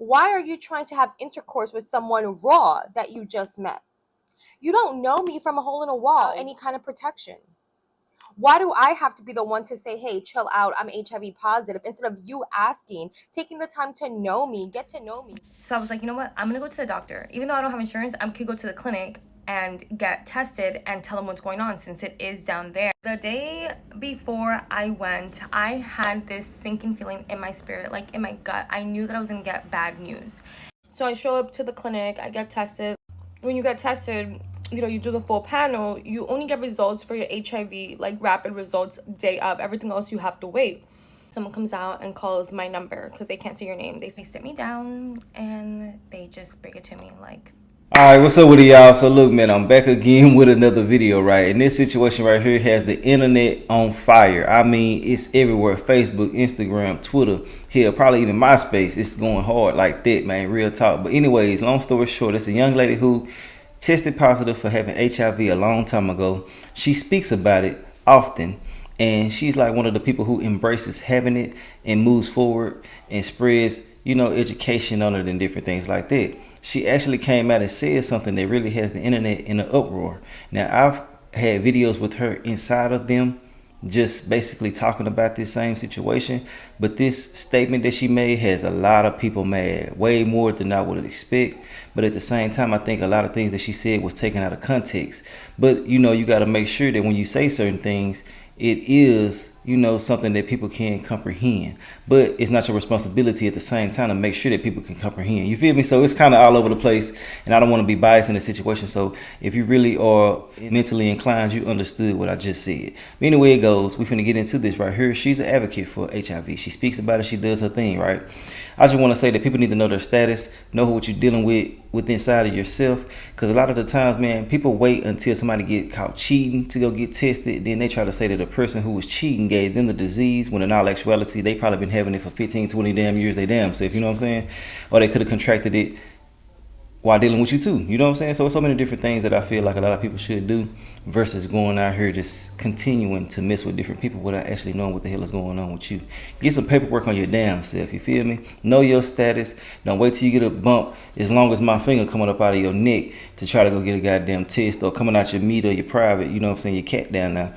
Why are you trying to have intercourse with someone raw that you just met? You don't know me from a hole in a wall, any kind of protection. Why do I have to be the one to say, hey, chill out, I'm HIV positive, instead of you asking, taking the time to know me, get to know me? So I was like, you know what? I'm gonna go to the doctor. Even though I don't have insurance, I could go to the clinic and get tested and tell them what's going on since it is down there. The day before I went, I had this sinking feeling in my spirit, like in my gut. I knew that I was gonna get bad news. So I show up to the clinic, I get tested. When you get tested, you do the full panel, you only get results for your HIV, like rapid results day of. Everything else you have to wait. Someone comes out and calls my number because they can't see your name. They sit me down and they just break it to me like, all right, what's up with y'all? So look, man, I'm back again with another video, right? And this situation right here has the internet on fire. I mean, it's everywhere. Facebook, Instagram, Twitter, hell, probably even MySpace. It's going hard like that, man. Real talk. But anyways, long story short, it's a young lady who tested positive for having HIV a long time ago. She speaks about it often. And she's like one of the people who embraces having it and moves forward and spreads, education on it and different things like that. She actually came out and said something that really has the internet in an uproar. Now, I've had videos with her inside of them just basically talking about this same situation, but this statement that she made has a lot of people mad, way more than I would expect. But at the same time, I think a lot of things that she said was taken out of context. But you got to make sure that when you say certain things, it is something that people can comprehend, but it's not your responsibility at the same time to make sure that people can comprehend. You feel me? So it's kind of all over the place, and I don't want to be biased in the situation. So if you really are mentally inclined, you understood what I just said. But anyway, it goes. We finna get into this right here. She's an advocate for HIV. She speaks about it. She does her thing, right? I just want to say that people need to know their status, know what you're dealing with inside of yourself, because a lot of the times, man, people wait until somebody get caught cheating to go get tested. Then they try to say that the person who was cheating gave them the disease, when in all actuality, they probably been having it for 15, 20 damn years, they damn self, you know what I'm saying? Or they could have contracted it while dealing with you too, you know what I'm saying? So it's so many different things that I feel like a lot of people should do versus going out here just continuing to mess with different people without actually knowing what the hell is going on with you. Get some paperwork on your damn self, you feel me? Know your status. Don't wait till you get a bump as long as my finger coming up out of your neck to try to go get a goddamn test, or coming out your meat or your private, you know what I'm saying, your cat down now.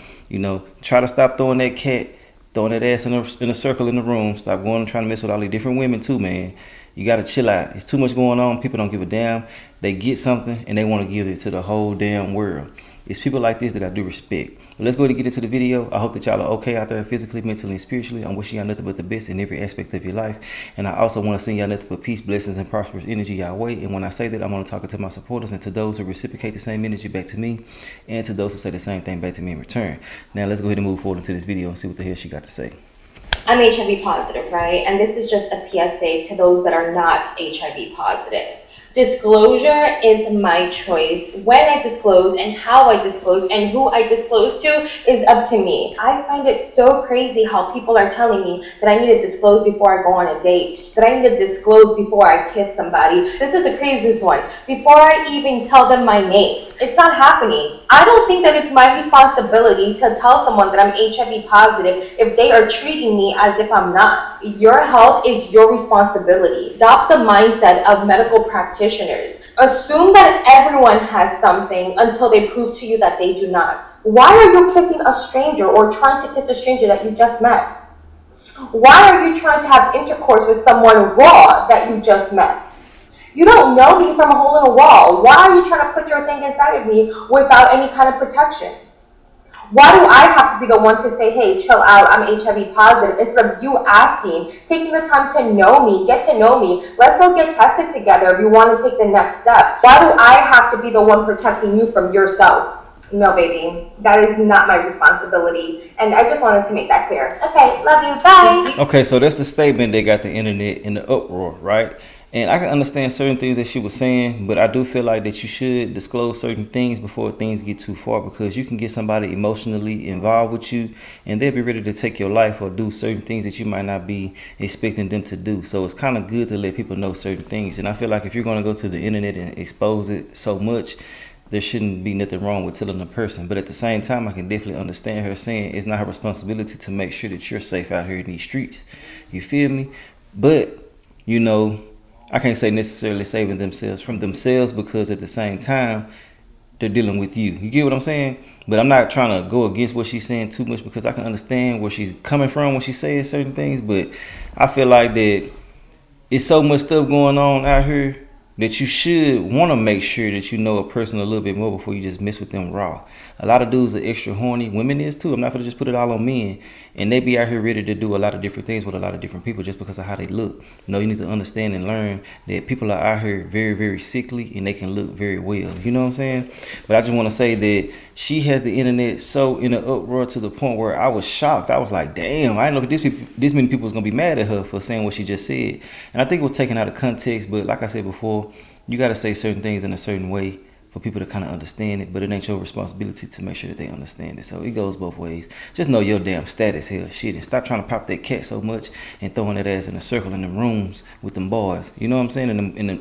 Try to stop throwing that cat, throwing that ass in a circle in the room. Stop going and trying to mess with all these different women too, man. You got to chill out. It's too much going on. People don't give a damn. They get something and they want to give it to the whole damn world. It's people like this that I do respect. But let's go ahead and get into the video. I hope that y'all are okay out there physically, mentally, and spiritually. I'm wishing y'all nothing but the best in every aspect of your life. And I also want to send y'all nothing but peace, blessings, and prosperous energy y'all way. And when I say that, I'm going to talk to my supporters and to those who reciprocate the same energy back to me, and to those who say the same thing back to me in return. Now let's go ahead and move forward into this video and see what the hell she got to say. I'm HIV positive, right? And this is just a PSA to those that are not HIV positive. Disclosure is my choice. When I disclose and how I disclose and who I disclose to is up to me. I find it so crazy how people are telling me that I need to disclose before I go on a date, that I need to disclose before I kiss somebody. This is the craziest one. Before I even tell them my name. It's not happening. I don't think that it's my responsibility to tell someone that I'm HIV positive if they are treating me as if I'm not. Your health is your responsibility. Adopt the mindset of medical practitioners. Assume that everyone has something until they prove to you that they do not. Why are you kissing a stranger or trying to kiss a stranger that you just met? Why are you trying to have intercourse with someone raw that you just met? You don't know me from a hole in a wall. Why are you trying to put your thing inside of me without any kind of protection? Why do I have to be the one to say, hey, chill out, I'm HIV positive, instead of you asking, taking the time to know me, get to know me, let's go get tested together if you want to take the next step. Why do I have to be the one protecting you from yourself? No, baby, that is not my responsibility. And I just wanted to make that clear. Okay, love you, bye. Okay, so that's the statement that got the internet in the uproar, right? And I can understand certain things that she was saying, but I do feel like that you should disclose certain things before things get too far, because you can get somebody emotionally involved with you and they'll be ready to take your life or do certain things that you might not be expecting them to do. So it's kind of good to let people know certain things. And I feel like if you're going to go to the internet and expose it so much, there shouldn't be nothing wrong with telling a person. But at the same time, I can definitely understand her saying it's not her responsibility to make sure that you're safe out here in these streets. You feel me? But, I can't say necessarily saving themselves from themselves, because at the same time, they're dealing with you. You get what I'm saying? But I'm not trying to go against what she's saying too much, because I can understand where she's coming from when she says certain things. But I feel like that it's so much stuff going on out here that you should want to make sure that you know a person a little bit more before you just mess with them raw. A lot of dudes are extra horny. Women is too. I'm not going to just put it all on men. And they be out here ready to do a lot of different things with a lot of different people just because of how they look. You need to understand and learn that people are out here very, very sickly, and they can look very well. You know what I'm saying? But I just want to say that she has the internet so in an uproar to the point where I was shocked. I was like, damn, I didn't know this many people was going to be mad at her for saying what she just said. And I think it was taken out of context. But like I said before, you got to say certain things in a certain way for people to kind of understand it, but it ain't your responsibility to make sure that they understand it. So it goes both ways. Just know your damn status, hell, shit, and stop trying to pop that cat so much and throwing that ass in a circle in the rooms with them boys. You know what I'm saying?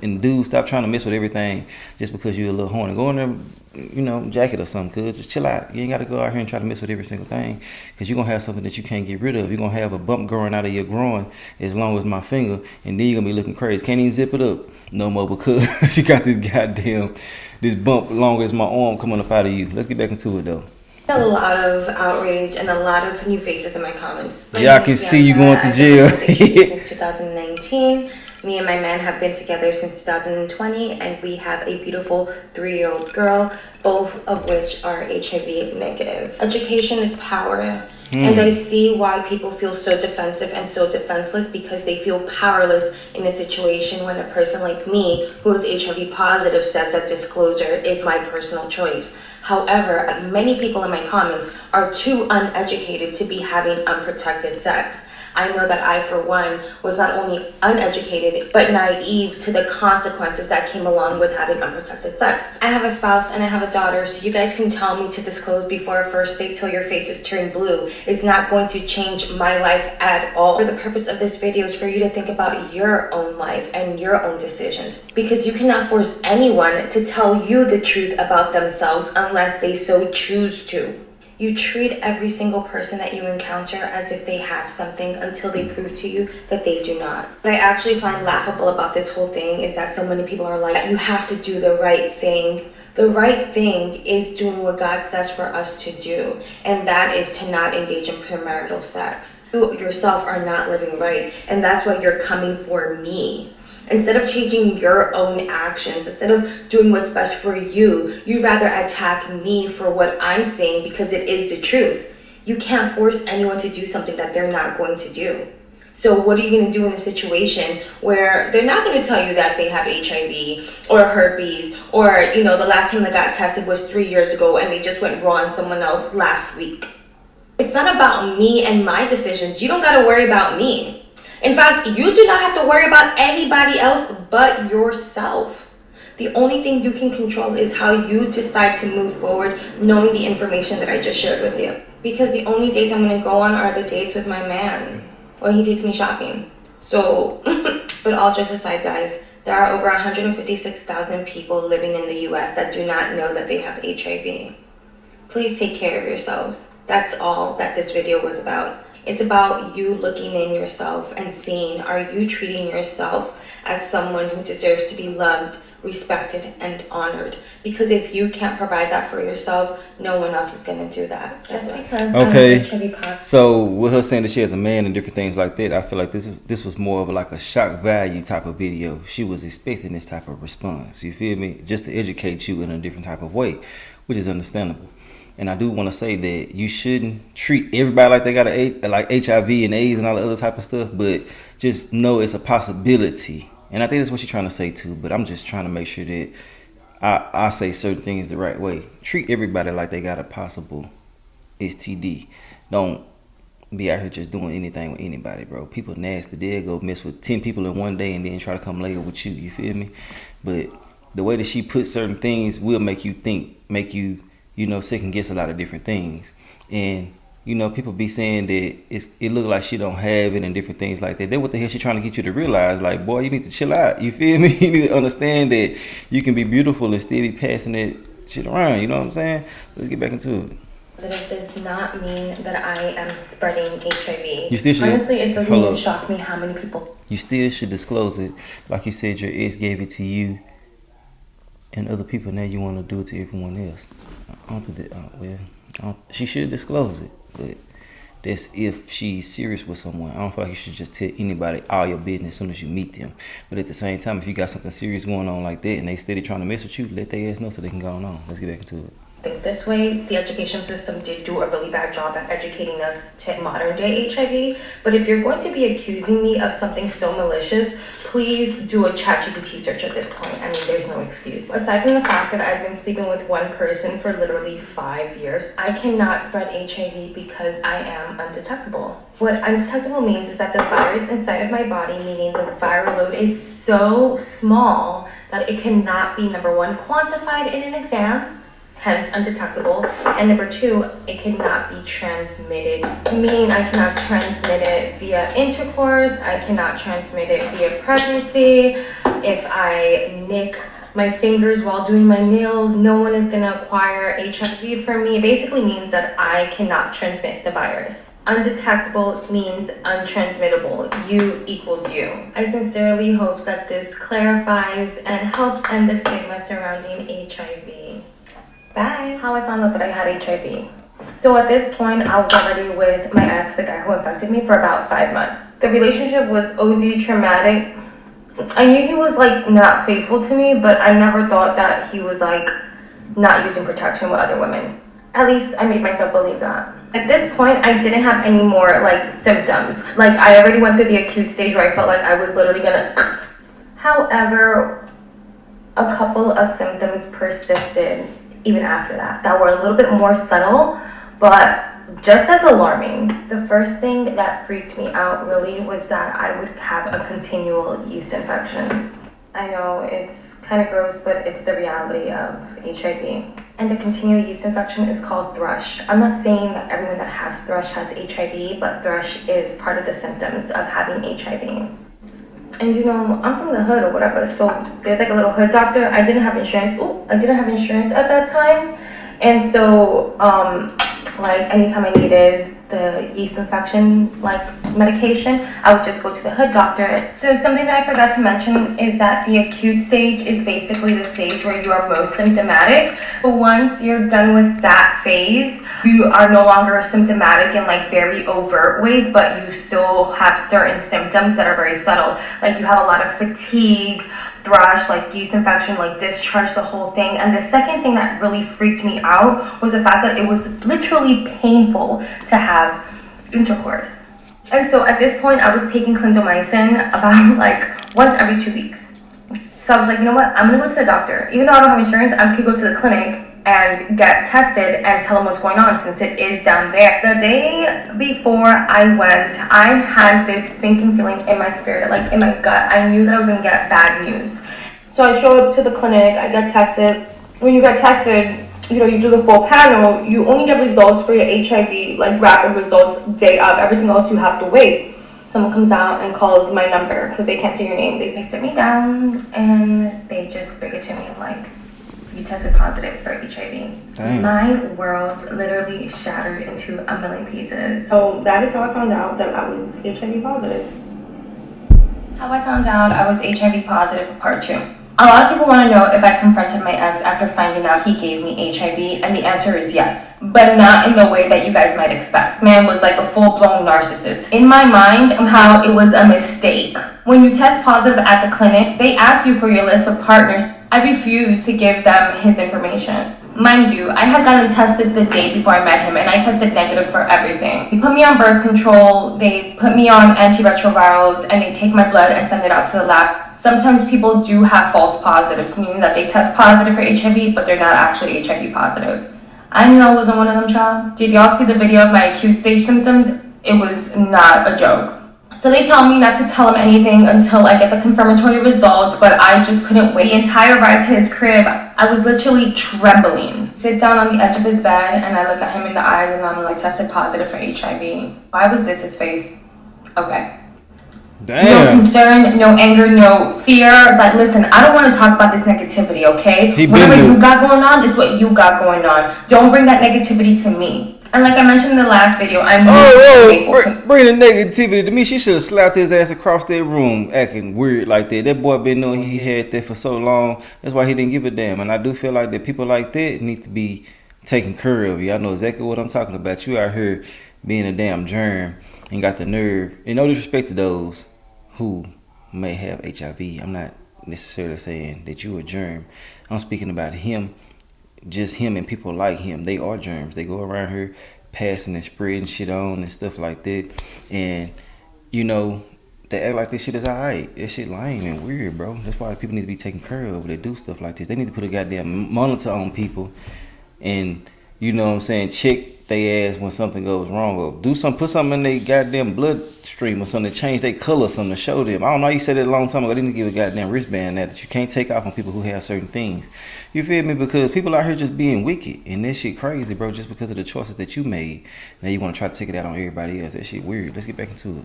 And dudes, stop trying to mess with everything just because you're a little horny. Go in there, jacket or something, cuz. Just chill out. You ain't got to go out here and try to mess with every single thing, because you're going to have something that you can't get rid of. You're going to have a bump growing out of your groin as long as my finger, and then you're going to be looking crazy. Can't even zip it up no more because you got this bump long as my arm coming up out of you. Let's get back into it, though. A lot of outrage and a lot of new faces in my comments. Yeah, I can see you going to jail. Since 2019. Me and my man have been together since 2020, and we have a beautiful 3-year-old girl, both of which are HIV negative. Education is power. And I see why people feel so defensive and so defenseless, because they feel powerless in a situation when a person like me, who is HIV positive, says that disclosure is my personal choice. However, many people in my comments are too uneducated to be having unprotected sex. I know that I, for one, was not only uneducated, but naive to the consequences that came along with having unprotected sex. I have a spouse and I have a daughter, so you guys can tell me to disclose before a first date till your faces turn blue. It's not going to change my life at all. For the purpose of this video is for you to think about your own life and your own decisions, because you cannot force anyone to tell you the truth about themselves unless they so choose to. You treat every single person that you encounter as if they have something until they prove to you that they do not. What I actually find laughable about this whole thing is that so many people are like, you have to do the right thing. The right thing is doing what God says for us to do, and that is to not engage in premarital sex. You yourself are not living right, and that's why you're coming for me. Instead of changing your own actions, instead of doing what's best for you, you rather attack me for what I'm saying because it is the truth. You can't force anyone to do something that they're not going to do. So what are you going to do in a situation where they're not going to tell you that they have HIV or herpes, or, the last time they got tested was 3 years ago and they just went raw on someone else last week? It's not about me and my decisions. You don't got to worry about me. In fact, you do not have to worry about anybody else but yourself. The only thing you can control is how you decide to move forward, knowing the information that I just shared with you. Because the only dates I'm going to go on are the dates with my man when he takes me shopping. So, but all jokes aside, guys, there are over 156,000 people living in the US that do not know that they have HIV. Please take care of yourselves. That's all that this video was about. It's about you looking in yourself and seeing, are you treating yourself as someone who deserves to be loved, respected, and honored? Because if you can't provide that for yourself, no one else is going to do that. Okay, so with her saying that she has a man and different things like that, I feel like this was more of like a shock value type of video. She was expecting this type of response, you feel me? Just to educate you in a different type of way, which is understandable. And I do want to say that you shouldn't treat everybody like they got like HIV and AIDS and all the other type of stuff, but just know it's a possibility. And I think that's what she's trying to say too, but I'm just trying to make sure that I say certain things the right way. Treat everybody like they got a possible STD. Don't be out here just doing anything with anybody, bro. People nasty. They'll go mess with 10 people in one day and then try to come later with you. You feel me? But the way that she puts certain things will make you think, second guess a lot of different things. And people be saying that it look like she don't have it and different things like that. Then what the hell she trying to get you to realize? Like, boy, you need to chill out. You feel me? You need to understand that you can be beautiful and still be passing that shit around. You know what I'm saying? Let's get back into it. But it does not mean that I am spreading HIV. You still should. Honestly, it doesn't even shock me how many people. You still should disclose it. Like you said, your ex gave it to you and other people. Now you want to do it to everyone else. I don't think that. She should disclose it, but that's if she's serious with someone. I don't feel like you should just tell anybody all your business as soon as you meet them. But at the same time, if you got something serious going on like that and they steady trying to mess with you, let their ass know so they can go on. Let's get back into it. Think this way. The education system did do a really bad job at educating us to modern day HIV. But if you're going to be accusing me of something so malicious, please do a ChatGPT search at this point. I mean, there's no excuse. Aside from the fact that I've been sleeping with one person for literally 5 years, I cannot spread HIV because I am undetectable. What undetectable means is that the virus inside of my body, meaning the viral load, is so small that it cannot be, number one, quantified in an exam, hence undetectable, and number two, it cannot be transmitted, meaning I cannot transmit it via intercourse, I cannot transmit it via pregnancy. If I nick my fingers while doing my nails, no one is gonna acquire HIV from me. It basically means that I cannot transmit the virus. Undetectable means untransmittable. You equals you. I sincerely hope that this clarifies and helps end the stigma surrounding HIV. Bye. How I found out that I had HIV. So at this point, I was already with my ex, the guy who infected me, for about 5 months. The relationship was OD traumatic. I knew he was like not faithful to me, but I never thought that he was like not using protection with other women. At least I made myself believe that. At this point, I didn't have any more like symptoms. Like I already went through the acute stage where I felt like I was literally gonna. However, a couple of symptoms persisted even after that were a little bit more subtle, but just as alarming. The first thing that freaked me out really was that I would have a continual yeast infection. I know it's kind of gross, but it's the reality of HIV. And a continual yeast infection is called thrush. I'm not saying that everyone that has thrush has HIV, but thrush is part of the symptoms of having HIV. And you know, I'm from the hood or whatever, so there's like a little hood doctor. I didn't have insurance. I didn't have insurance at that time. And so, like anytime I needed the yeast infection like medication, I would just go to the hood doctor. So something that I forgot to mention is that the acute stage is basically the stage where you are most symptomatic. But once you're done with that phase, you are no longer symptomatic in like very overt ways, but you still have certain symptoms that are very subtle. Like you have a lot of fatigue, thrush, like yeast infection, like discharge, the whole thing. And the second thing that really freaked me out was the fact that it was literally painful to have intercourse. And so at this point, I was taking clindamycin about like once every 2 weeks. So I was like, you know what, I'm gonna go to the doctor. Even though I don't have insurance, I could go to the clinic and get tested and tell them what's going on since it is down there. The day before I went, I had this sinking feeling in my spirit, like in my gut. I knew that I was gonna get bad news. So I show up to the clinic, I get tested. When you get tested, you know, you do the full panel, you only get results for your HIV, like rapid results day of. Everything else you have to wait. Someone comes out and calls my number because they can't see your name. They sit me down and they just bring it to me like, you tested positive for HIV. Dang. My world literally shattered into a million pieces. So that is how I found out that I was HIV positive. How I found out I was HIV positive for part 2. A lot of people want to know if I confronted my ex after finding out he gave me HIV, and the answer is yes. But not in the way that you guys might expect. Man was like a full-blown narcissist. In my mind, how it was a mistake. When you test positive at the clinic, they ask you for your list of partners. I refused to give them his information. Mind you, I had gotten tested the day before I met him, and I tested negative for everything. They put me on birth control, they put me on antiretrovirals, and they take my blood and send it out to the lab. Sometimes people do have false positives, meaning that they test positive for HIV, but they're not actually HIV positive. I knew I wasn't one of them, child. Did y'all see the video of my acute stage symptoms? It was not a joke. So they tell me not to tell him anything until I get the confirmatory results, but I just couldn't wait. The entire ride to his crib, I was literally trembling. Sit down on the edge of his bed and I look at him in the eyes and I'm like, tested positive for HIV. Why was this his face? Okay. Damn. No concern, no anger, no fear. It's like, listen, I don't want to talk about this negativity, okay? Whatever you got going on is what you got going on. Don't bring that negativity to me. And like I mentioned in the last video, I'm bring the negativity to me. She should have slapped his ass across that room acting weird like that. That boy been knowing he had that for so long. That's why he didn't give a damn. And I do feel like that people like that need to be taken care of. Y'all know exactly what I'm talking about. You out here being a damn germ and got the nerve. And no disrespect to those who may have HIV. I'm not necessarily saying that you a germ. I'm speaking about him. Just him and people like him. They are germs. They go around here passing and spreading shit on and stuff like that. And, you know, they act like this shit is alright. That shit lame and weird, bro. That's why people need to be taken care of when they do stuff like this. They need to put a goddamn monitor on people and, you know what I'm saying, check they ass when something goes wrong, or do something, put something in their goddamn bloodstream or something to change their color, something to show them. I don't know, you said it a long time ago. They need to give a goddamn wristband that you can't take off on people who have certain things. You feel me? Because people out here just being wicked, and that shit crazy, bro, just because of the choices that you made. Now you want to try to take it out on everybody else. That shit weird. Let's get back into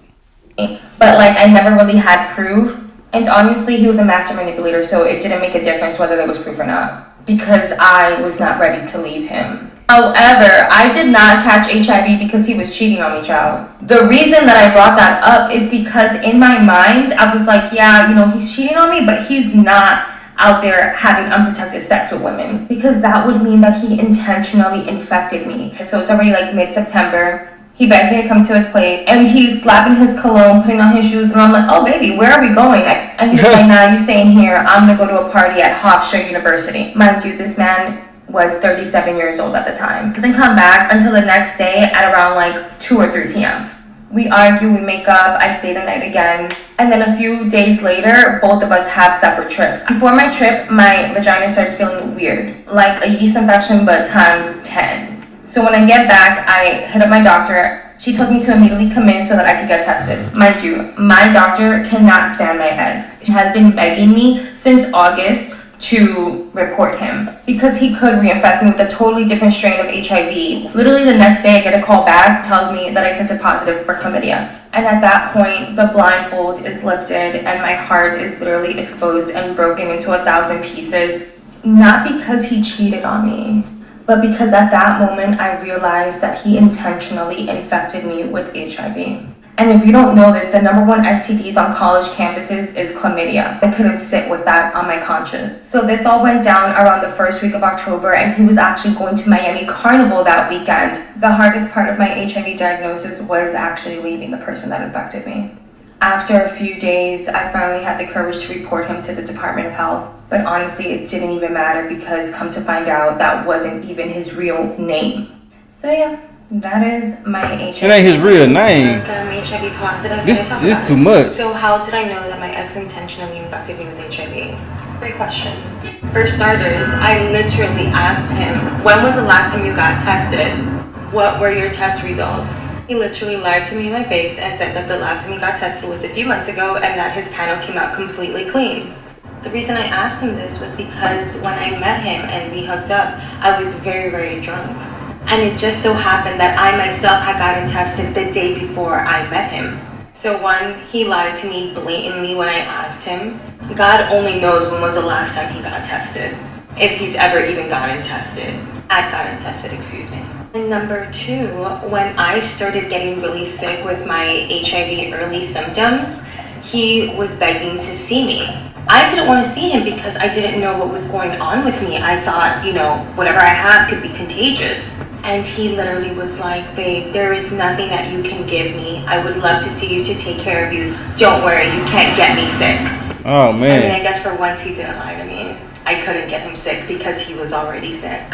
it. But like, I never really had proof, and honestly, he was a master manipulator, so it didn't make a difference whether there was proof or not, because I was not ready to leave him. However, I did not catch HIV because he was cheating on me, child. The reason that I brought that up is because in my mind, I was like, yeah, you know, he's cheating on me, but he's not out there having unprotected sex with women, because that would mean that he intentionally infected me. So it's already like mid-September. He begs me to come to his place, and he's slapping his cologne, putting on his shoes, and I'm like, oh baby, where are we going? And he's like, nah, you staying here. I'm gonna go to a party at Hofstra University. Mind you, this man was 37 years old at the time. Doesn't come back until the next day at around like 2 or 3 p.m. We argue, we make up, I stay the night again. And then a few days later, both of us have separate trips. Before my trip, my vagina starts feeling weird, like a yeast infection, but times 10. So when I get back, I hit up my doctor. She tells me to immediately come in so that I could get tested. Mind you, my doctor cannot stand my eggs. She has been begging me since August to report him because he could reinfect me with a totally different strain of HIV. Literally the next day I get a call back, tells me that I tested positive for chlamydia. And at that point, the blindfold is lifted and my heart is literally exposed and broken into 1,000 pieces. Not because he cheated on me, but because at that moment I realized that he intentionally infected me with HIV. And if you don't know this, the number one STDs on college campuses is chlamydia. I couldn't sit with that on my conscience. So this all went down around the first week of October, and he was actually going to Miami Carnival that weekend. The hardest part of my HIV diagnosis was actually leaving the person that infected me. After a few days, I finally had the courage to report him to the Department of Health. But honestly, it didn't even matter because come to find out, that wasn't even his real name. So yeah. That is my HIV. It ain't his real name. I'm HIV positive. This too much. So how did I know that my ex intentionally infected me with HIV? Great question. For starters, I literally asked him, when was the last time you got tested? What were your test results? He literally lied to me in my face and said that the last time he got tested was a few months ago and that his panel came out completely clean. The reason I asked him this was because when I met him and we hooked up, I was very, very drunk. And it just so happened that I myself had gotten tested the day before I met him. So one, he lied to me blatantly when I asked him. God only knows when was the last time he got tested. If he's ever even gotten tested. Excuse me. And number two, when I started getting really sick with my HIV early symptoms, he was begging to see me. I didn't want to see him because I didn't know what was going on with me. I thought, you know, whatever I had could be contagious. And he literally was like, babe, there is nothing that you can give me. I would love to see you to take care of you. Don't worry, you can't get me sick. Oh, man. I mean, I guess for once he didn't lie to me. I couldn't get him sick because he was already sick.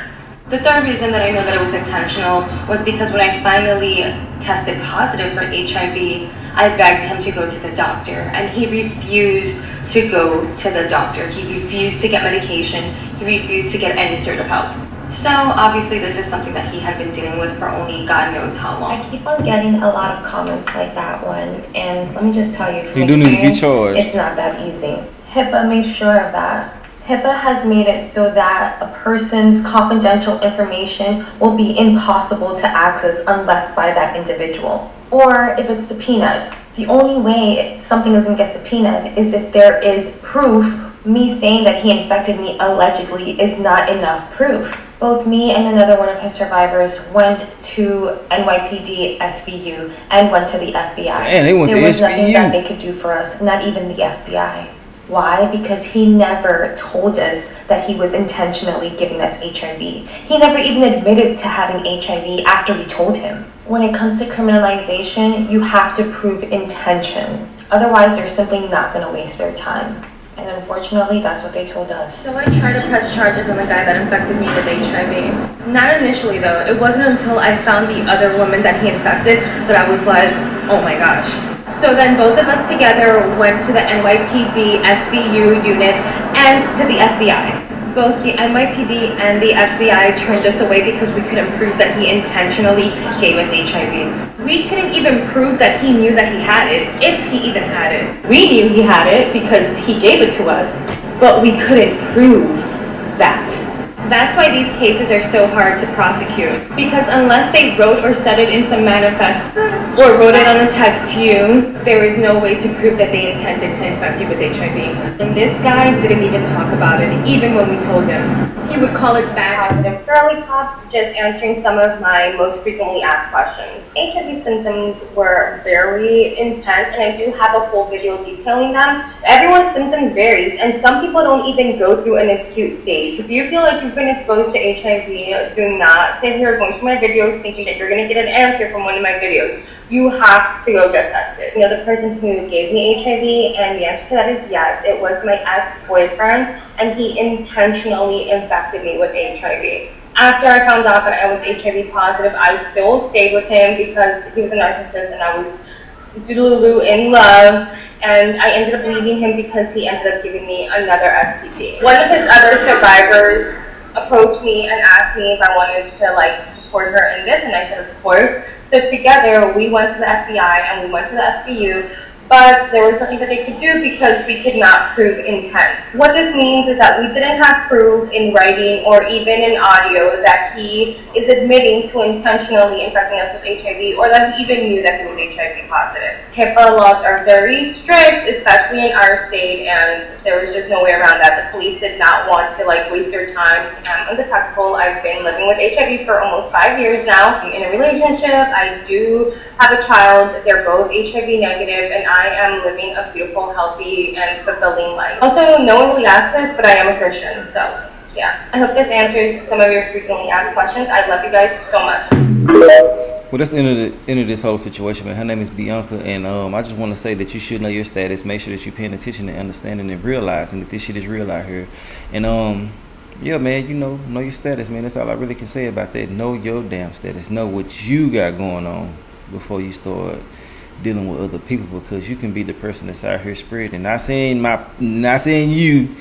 The third reason that I know that it was intentional was because when I finally tested positive for HIV, I begged him to go to the doctor, and he refused to go to the doctor. He refused to get medication. He refused to get any sort of help. So obviously this is something that he had been dealing with for only God knows how long. I keep on getting a lot of comments like that one, and let me just tell you from you do need to be charged. It's not that easy. HIPAA made sure of that. HIPAA has made it so that a person's confidential information will be impossible to access unless by that individual. Or if it's subpoenaed. The only way something is going to get subpoenaed is if there is proof. Me saying that he infected me allegedly is not enough proof. Both me and another one of his survivors went to NYPD SVU and went to the FBI. Damn, they went to there was nothing SVU. that they could do for us, not even the FBI. Why? Because he never told us that he was intentionally giving us HIV. He never even admitted to having HIV after we told him. When it comes to criminalization, you have to prove intention. Otherwise, they're simply not going to waste their time. And unfortunately, that's what they told us. So I tried to press charges on the guy that infected me with HIV. Not initially though. It wasn't until I found the other woman that he infected that I was like, oh my gosh. So then both of us together went to the NYPD SVU unit and to the FBI. Both the NYPD and the FBI turned us away because we couldn't prove that he intentionally gave us HIV. We couldn't even prove that he knew that he had it, if he even had it. We knew he had it because he gave it to us, but we couldn't prove that. That's why these cases are so hard to prosecute. Because unless they wrote or said it in some manifest or wrote it on a text to you, there is no way to prove that they intended to infect you with HIV. And this guy didn't even talk about it, even when we told him. He would call it bad. Positive girly pop, just answering some of my most frequently asked questions. HIV symptoms were very intense, and I do have a full video detailing them. Everyone's symptoms varies, and some people don't even go through an acute stage. If you feel like you've been exposed to HIV, do not sit here going through my videos thinking that you're going to get an answer from one of my videos. You have to go get tested. You know, the person who gave me HIV, and the answer to that is yes, it was my ex-boyfriend, and he intentionally infected me with HIV. After I found out that I was HIV positive, I still stayed with him because he was a narcissist and I was delulu in love, and I ended up leaving him because he ended up giving me another STD. One of his other survivors approached me and asked me if I wanted to support her in this, and I said of course. So together we went to the FBI and we went to the SVU, but there was nothing that they could do because we could not prove intent. What this means is that we didn't have proof in writing or even in audio that he is admitting to intentionally infecting us with HIV, or that he even knew that he was HIV positive. HIPAA laws are very strict, especially in our state, and there was just no way around that. The police did not want to waste their time. I'm undetectable. I've been living with HIV for almost 5 years now. I'm in a relationship. I do have a child. They're both HIV negative, and I am living a beautiful, healthy, and fulfilling life. Also, no one really asked this, but I am a Christian, so yeah. I hope this answers some of your frequently asked questions. I love you guys so much. Well, that's the end of this whole situation, man. Her name is Bianca, and I just want to say that you should know your status. Make sure that you're paying attention and understanding and realizing that this shit is real out here. And yeah, man, know your status, man. That's all I really can say about that. Know your damn status. Know what you got going on before you start dealing with other people, because you can be the person that's out here spreading. Not saying you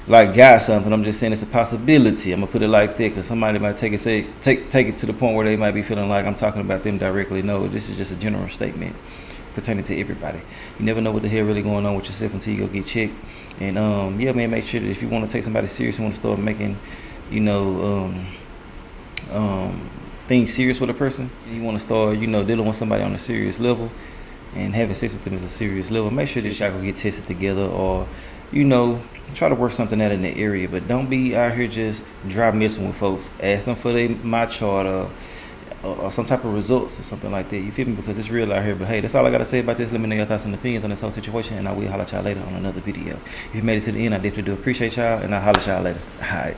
got something. I'm just saying it's a possibility. I'm gonna put it like that, because somebody might take it to the point where they might be feeling like I'm talking about them directly. No, this is just a general statement pertaining to everybody. You never know what the hell really going on with yourself until you go get checked. And yeah, man, make sure that if you want to take somebody serious, you want to start making things serious with a person, you want to start dealing with somebody on a serious level and having sex with them is a serious level, make sure that y'all go get tested together, or try to work something out in the area. But don't be out here just dry messing with folks. Ask them for my chart or some type of results or something like that. You feel me? Because it's real out here. But hey, that's all I gotta say about this. Let me know your thoughts and opinions on this whole situation, and I will holler at y'all later on another video. If you made it to the end, I definitely do appreciate y'all, and I'll holler at y'all later. All right.